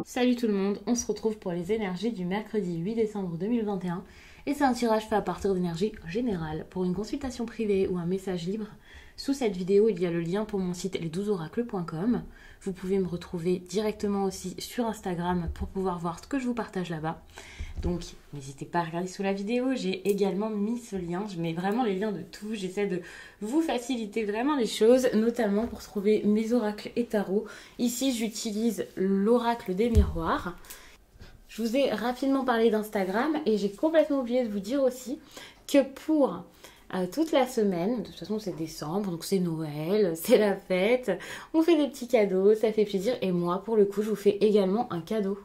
Salut tout le monde, on se retrouve pour les énergies du mercredi 8 décembre 2021 et c'est un tirage fait à partir d'énergie générale. Pour une consultation privée ou un message libre, sous cette vidéo il y a le lien pour mon site les12oracles.com. Vous pouvez me retrouver directement aussi sur Instagram pour pouvoir voir ce que je vous partage là-bas. Donc n'hésitez pas à regarder sous la vidéo, j'ai également mis ce lien, je mets vraiment les liens de tout, j'essaie de vous faciliter vraiment les choses, notamment pour trouver mes oracles et tarots. Ici j'utilise l'oracle des miroirs. Je vous ai rapidement parlé d'Instagram et j'ai complètement oublié de vous dire aussi que pour toute la semaine, de toute façon c'est décembre, donc c'est Noël, c'est la fête, on fait des petits cadeaux, ça fait plaisir et moi pour le coup je vous fais également un cadeau.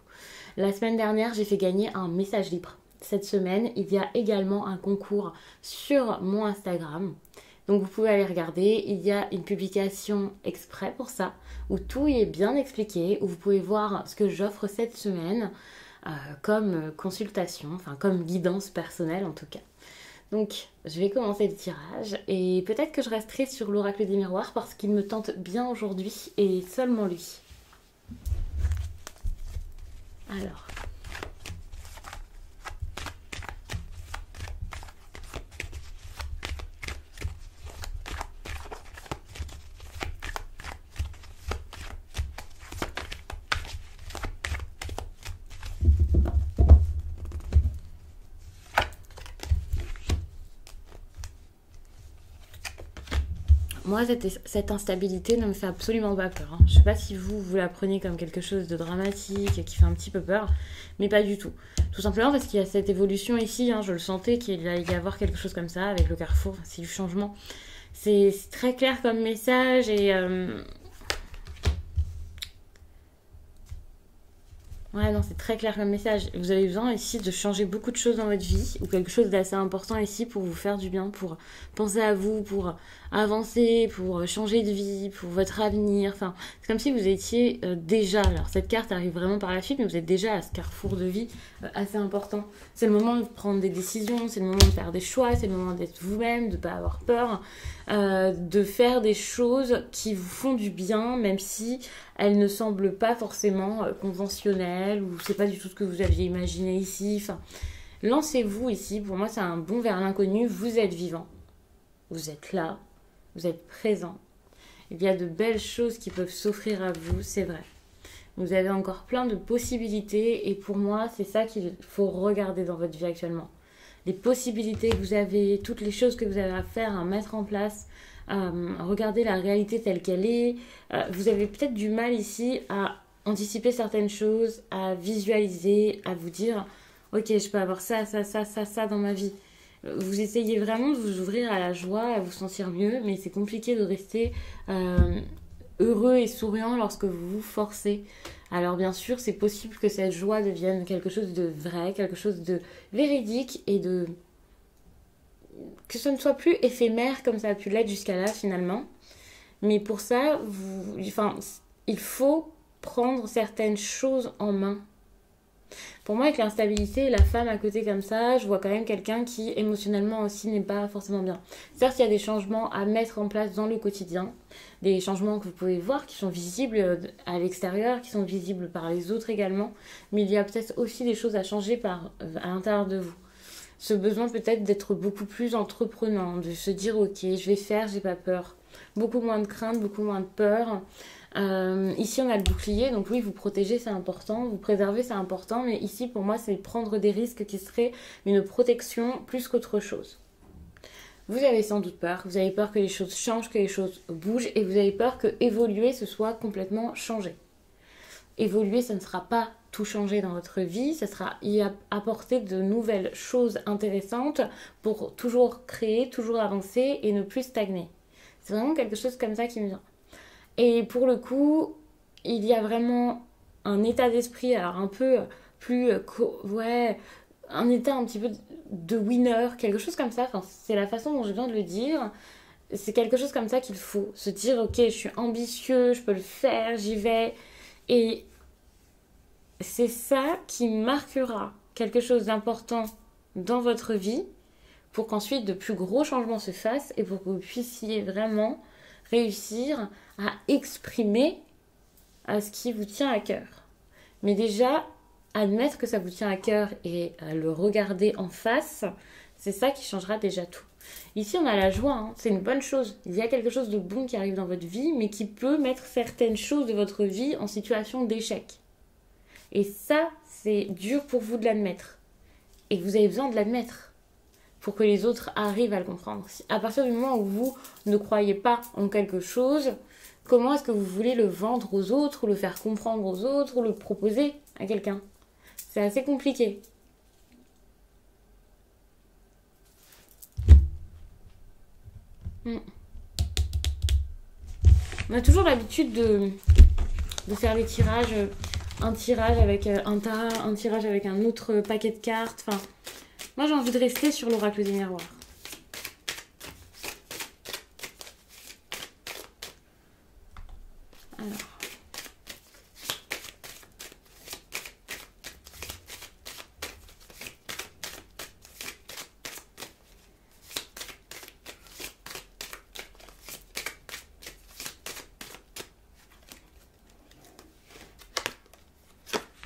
La semaine dernière, j'ai fait gagner un message libre. Cette semaine, il y a également un concours sur mon Instagram. Donc vous pouvez aller regarder. Il y a une publication exprès pour ça, où tout y est bien expliqué, où vous pouvez voir ce que j'offre cette semaine comme consultation, enfin comme guidance personnelle en tout cas. Donc je vais commencer le tirage et peut-être que je resterai sur l'oracle des miroirs parce qu'il me tente bien aujourd'hui et seulement lui. Alors, moi, cette instabilité ne me fait absolument pas peur. Je ne sais pas si vous la prenez comme quelque chose de dramatique, qui fait un petit peu peur, mais pas du tout. Tout simplement parce qu'il y a cette évolution ici, je le sentais qu'il allait y avoir quelque chose comme ça avec le carrefour, c'est du changement. C'est très clair comme message et... Ouais, non, c'est très clair comme message. Vous avez besoin ici de changer beaucoup de choses dans votre vie ou quelque chose d'assez important ici pour vous faire du bien, pour penser à vous, pour avancer, pour changer de vie, pour votre avenir. Enfin, c'est comme si vous étiez déjà... Alors, cette carte arrive vraiment par la suite, mais vous êtes déjà à ce carrefour de vie assez important. C'est le moment de prendre des décisions, c'est le moment de faire des choix, c'est le moment d'être vous-même, de ne pas avoir peur, de faire des choses qui vous font du bien, même si elles ne semblent pas forcément conventionnelles ou c'est pas du tout ce que vous aviez imaginé ici. Enfin, lancez-vous ici. Pour moi, c'est un bond vers l'inconnu. Vous êtes vivant. Vous êtes là. Vous êtes présent. Il y a de belles choses qui peuvent s'offrir à vous, c'est vrai. Vous avez encore plein de possibilités et pour moi, c'est ça qu'il faut regarder dans votre vie actuellement. Les possibilités que vous avez, toutes les choses que vous avez à faire, à mettre en place. Regardez la réalité telle qu'elle est. Vous avez peut-être du mal ici à anticiper certaines choses, à visualiser, à vous dire ok, je peux avoir ça, ça, ça, ça, ça dans ma vie. Vous essayez vraiment de vous ouvrir à la joie, à vous sentir mieux, mais c'est compliqué de rester heureux et souriant lorsque vous vous forcez. Alors bien sûr, c'est possible que cette joie devienne quelque chose de vrai, quelque chose de véridique et de... que ce ne soit plus éphémère comme ça a pu l'être jusqu'à là finalement. Mais pour ça, il faut prendre certaines choses en main. Pour moi, avec l'instabilité, la femme à côté comme ça, je vois quand même quelqu'un qui émotionnellement aussi n'est pas forcément bien. Certes, il y a des changements à mettre en place dans le quotidien, des changements que vous pouvez voir qui sont visibles à l'extérieur, qui sont visibles par les autres également, mais il y a peut-être aussi des choses à changer à l'intérieur de vous. Ce besoin peut-être d'être beaucoup plus entreprenant, de se dire ok, je vais faire, j'ai pas peur. Beaucoup moins de crainte, beaucoup moins de peur. Ici on a le bouclier, donc oui, vous protéger c'est important, vous préserver c'est important, mais ici pour moi c'est prendre des risques qui seraient une protection plus qu'autre chose. Vous avez sans doute peur, vous avez peur que les choses changent, que les choses bougent, et vous avez peur que évoluer ce soit complètement changé. Évoluer, ça ne sera pas tout changer dans votre vie, ça sera y apporter de nouvelles choses intéressantes pour toujours créer, toujours avancer et ne plus stagner. C'est vraiment quelque chose comme ça qui me vient. Et pour le coup, il y a vraiment un état d'esprit, alors un peu plus, un état un petit peu de winner, quelque chose comme ça. Enfin, c'est la façon dont je viens de le dire. C'est quelque chose comme ça qu'il faut se dire, ok, je suis ambitieux, je peux le faire, j'y vais. Et c'est ça qui marquera quelque chose d'important dans votre vie pour qu'ensuite de plus gros changements se fassent et pour que vous puissiez vraiment réussir à exprimer à ce qui vous tient à cœur. Mais déjà, admettre que ça vous tient à cœur et le regarder en face, c'est ça qui changera déjà tout. Ici, on a la joie, hein. C'est une bonne chose. Il y a quelque chose de bon qui arrive dans votre vie, mais qui peut mettre certaines choses de votre vie en situation d'échec. Et ça, c'est dur pour vous de l'admettre. Et vous avez besoin de l'admettre pour que les autres arrivent à le comprendre. À partir du moment où vous ne croyez pas en quelque chose, comment est-ce que vous voulez le vendre aux autres, ou le faire comprendre aux autres, ou le proposer à quelqu'un? C'est assez compliqué. On a toujours l'habitude de faire les tirages, un tirage avec un tas, un tirage avec un autre paquet de cartes. Enfin, moi j'ai envie de rester sur l'oracle des miroirs. Alors.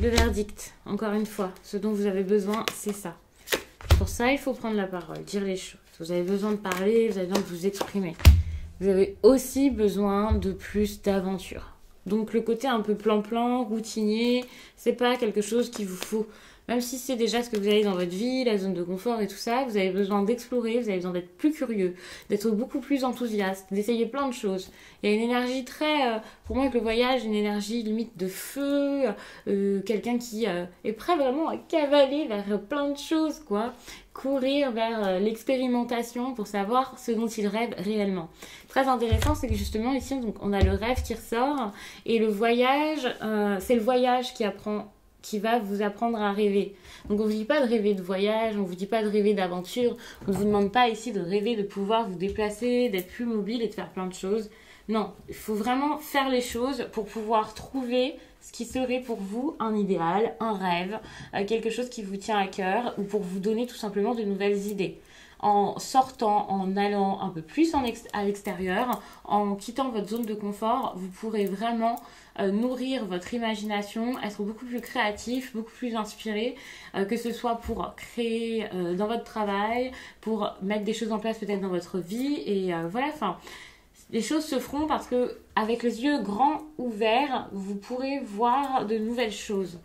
Le verdict, encore une fois, ce dont vous avez besoin, c'est ça. Pour ça, il faut prendre la parole, dire les choses. Vous avez besoin de parler, vous avez besoin de vous exprimer. Vous avez aussi besoin de plus d'aventure. Donc le côté un peu plan-plan, routinier, c'est pas quelque chose qu'il vous faut. Même si c'est déjà ce que vous avez dans votre vie, la zone de confort et tout ça, vous avez besoin d'explorer, vous avez besoin d'être plus curieux, d'être beaucoup plus enthousiaste, d'essayer plein de choses. Il y a une énergie très, pour moi avec le voyage, une énergie limite de feu, quelqu'un qui est prêt vraiment à cavaler vers plein de choses, quoi. Courir vers l'expérimentation pour savoir ce dont il rêve réellement. Très intéressant, c'est que justement ici, donc, on a le rêve qui ressort et le voyage, c'est le voyage qui va vous apprendre à rêver. Donc on ne vous dit pas de rêver de voyage, on ne vous dit pas de rêver d'aventure, on ne vous demande pas ici de rêver de pouvoir vous déplacer, d'être plus mobile et de faire plein de choses. Non, il faut vraiment faire les choses pour pouvoir trouver ce qui serait pour vous un idéal, un rêve, quelque chose qui vous tient à cœur ou pour vous donner tout simplement de nouvelles idées. En sortant, en allant un peu plus à l'extérieur, en quittant votre zone de confort, vous pourrez vraiment nourrir votre imagination, être beaucoup plus créatif, beaucoup plus inspiré, que ce soit pour créer dans votre travail, pour mettre des choses en place peut-être dans votre vie, et voilà, enfin, les choses se feront parce que avec les yeux grands ouverts, vous pourrez voir de nouvelles choses.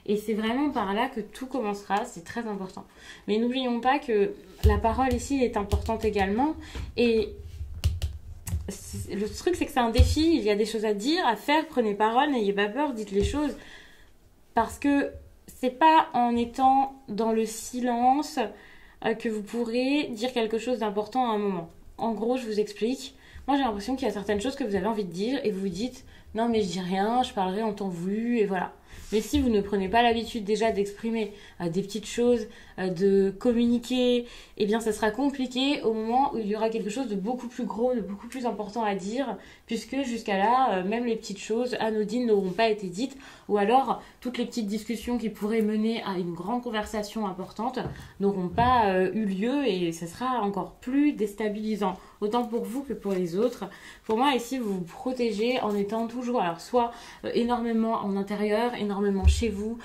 Et c'est vraiment par là que tout commencera, c'est très important. Mais n'oublions pas que la parole ici est importante également. Et le truc, c'est que c'est un défi, il y a des choses à dire, à faire, prenez parole, n'ayez pas peur, dites les choses. Parce que c'est pas en étant dans le silence que vous pourrez dire quelque chose d'important à un moment. En gros, je vous explique. Moi, j'ai l'impression qu'il y a certaines choses que vous avez envie de dire et vous vous dites « Non, mais je dis rien, je parlerai en temps voulu, et voilà ». Mais si vous ne prenez pas l'habitude déjà d'exprimer des petites choses, de communiquer, eh bien ça sera compliqué au moment où il y aura quelque chose de beaucoup plus gros, de beaucoup plus important à dire, puisque jusqu'à là, même les petites choses anodines n'auront pas été dites, ou alors toutes les petites discussions qui pourraient mener à une grande conversation importante n'auront pas eu lieu et ça sera encore plus déstabilisant, autant pour vous que pour les autres. Pour moi, ici, vous vous protégez en étant toujours, alors soit énormément en intérieur, énormément chez vous,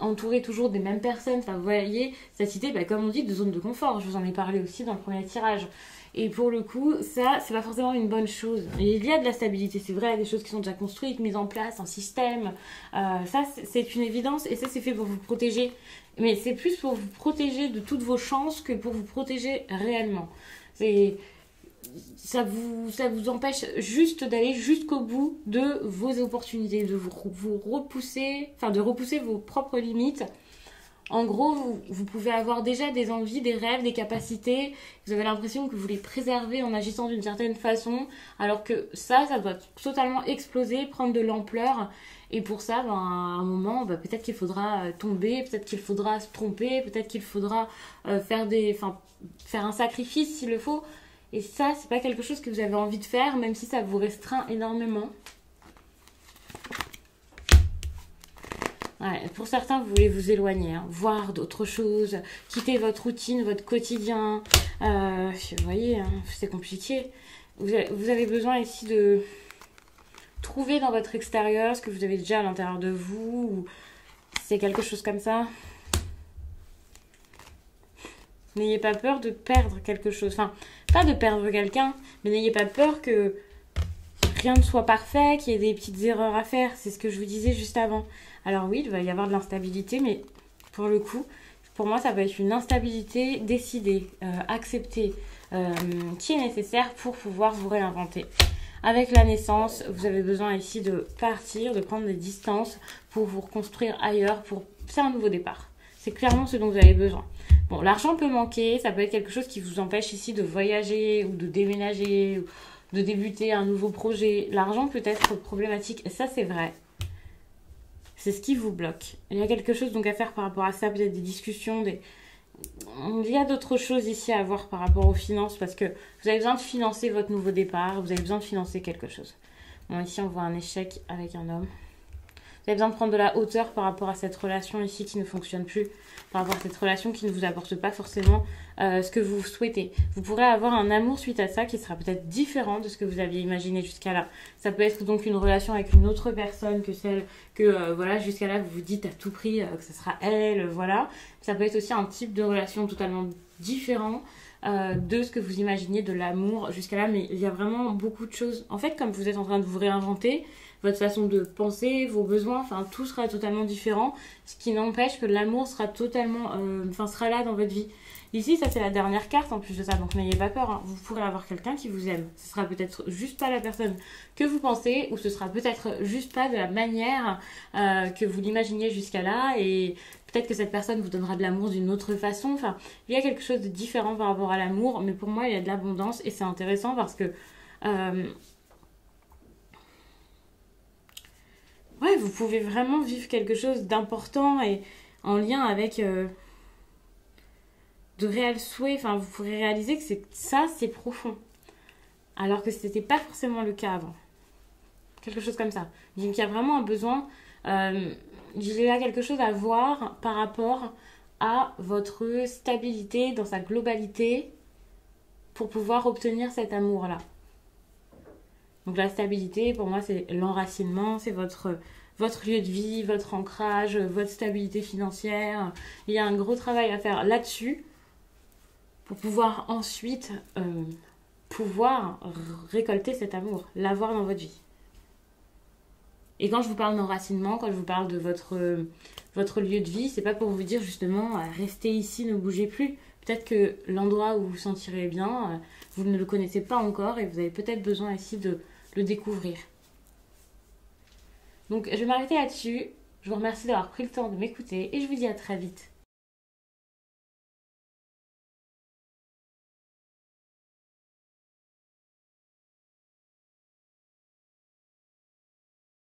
entouré toujours des mêmes personnes. Enfin, vous voyez, cette idée, comme on dit, de zone de confort. Je vous en ai parlé aussi dans le premier tirage. Et pour le coup, ça, c'est pas forcément une bonne chose. Et il y a de la stabilité, c'est vrai, des choses qui sont déjà construites, mises en place, un système. Ça, c'est une évidence et ça, c'est fait pour vous protéger. Mais c'est plus pour vous protéger de toutes vos chances que pour vous protéger réellement. Ça vous empêche juste d'aller jusqu'au bout de vos opportunités, de vous repousser, de repousser vos propres limites. En gros, vous pouvez avoir déjà des envies, des rêves, des capacités. Vous avez l'impression que vous les préservez en agissant d'une certaine façon, alors que ça doit totalement exploser, prendre de l'ampleur. Et pour ça, à un moment, peut-être qu'il faudra tomber, peut-être qu'il faudra se tromper, peut-être qu'il faudra faire un sacrifice s'il le faut. Et ça, c'est pas quelque chose que vous avez envie de faire, même si ça vous restreint énormément. Ouais, pour certains, vous voulez vous éloigner, voir d'autres choses, quitter votre routine, votre quotidien. Vous voyez, c'est compliqué. Vous avez besoin ici trouvez dans votre extérieur ce que vous avez déjà à l'intérieur de vous, ou c'est quelque chose comme ça. N'ayez pas peur de perdre quelque chose. Enfin, pas de perdre quelqu'un, mais n'ayez pas peur que rien ne soit parfait, qu'il y ait des petites erreurs à faire. C'est ce que je vous disais juste avant. Alors oui, il va y avoir de l'instabilité, mais pour le coup, pour moi, ça va être une instabilité décidée, acceptée, qui est nécessaire pour pouvoir vous réinventer. Avec la naissance, vous avez besoin ici de partir, de prendre des distances pour vous reconstruire ailleurs, pour faire un nouveau départ. C'est clairement ce dont vous avez besoin. Bon, l'argent peut manquer, ça peut être quelque chose qui vous empêche ici de voyager ou de déménager ou de débuter un nouveau projet. L'argent peut être problématique, et ça c'est vrai. C'est ce qui vous bloque. Il y a quelque chose donc à faire par rapport à ça, peut-être des discussions, il y a d'autres choses ici à voir par rapport aux finances parce que vous avez besoin de financer votre nouveau départ, vous avez besoin de financer quelque chose. Bon, ici on voit un échec avec un homme. Vous avez besoin de prendre de la hauteur par rapport à cette relation ici qui ne fonctionne plus, par rapport à cette relation qui ne vous apporte pas forcément ce que vous souhaitez. Vous pourrez avoir un amour suite à ça qui sera peut-être différent de ce que vous aviez imaginé jusqu'à là. Ça peut être donc une relation avec une autre personne que celle que voilà jusqu'à là vous vous dites à tout prix que ce sera elle, voilà. Ça peut être aussi un type de relation totalement différent de ce que vous imaginiez de l'amour jusqu'à là, mais il y a vraiment beaucoup de choses. En fait, comme vous êtes en train de vous réinventer, votre façon de penser, vos besoins, enfin tout sera totalement différent, ce qui n'empêche que l'amour sera totalement, sera là dans votre vie. Ici, ça c'est la dernière carte en plus de ça, donc n'ayez pas peur, hein. Vous pourrez avoir quelqu'un qui vous aime. Ce sera peut-être juste pas la personne que vous pensez, ou ce sera peut-être juste pas de la manière que vous l'imaginiez jusqu'à là, et peut-être que cette personne vous donnera de l'amour d'une autre façon. Enfin, il y a quelque chose de différent par rapport à l'amour, mais pour moi il y a de l'abondance, et c'est intéressant parce que ouais, vous pouvez vraiment vivre quelque chose d'important et en lien avec de réels souhaits. Enfin, vous pourrez réaliser que c'est profond. Alors que ce n'était pas forcément le cas avant. Quelque chose comme ça. Donc il y a vraiment un besoin. Il y a quelque chose à voir par rapport à votre stabilité dans sa globalité pour pouvoir obtenir cet amour-là. Donc la stabilité, pour moi, c'est l'enracinement, c'est votre lieu de vie, votre ancrage, votre stabilité financière. Il y a un gros travail à faire là-dessus pour pouvoir ensuite récolter cet amour, l'avoir dans votre vie. Et quand je vous parle d'enracinement, quand je vous parle de votre lieu de vie, c'est pas pour vous dire justement restez ici, ne bougez plus. Peut-être que l'endroit où vous vous sentirez bien, vous ne le connaissez pas encore et vous avez peut-être besoin ici de le découvrir. Donc je vais m'arrêter là-dessus. Je vous remercie d'avoir pris le temps de m'écouter et je vous dis à très vite.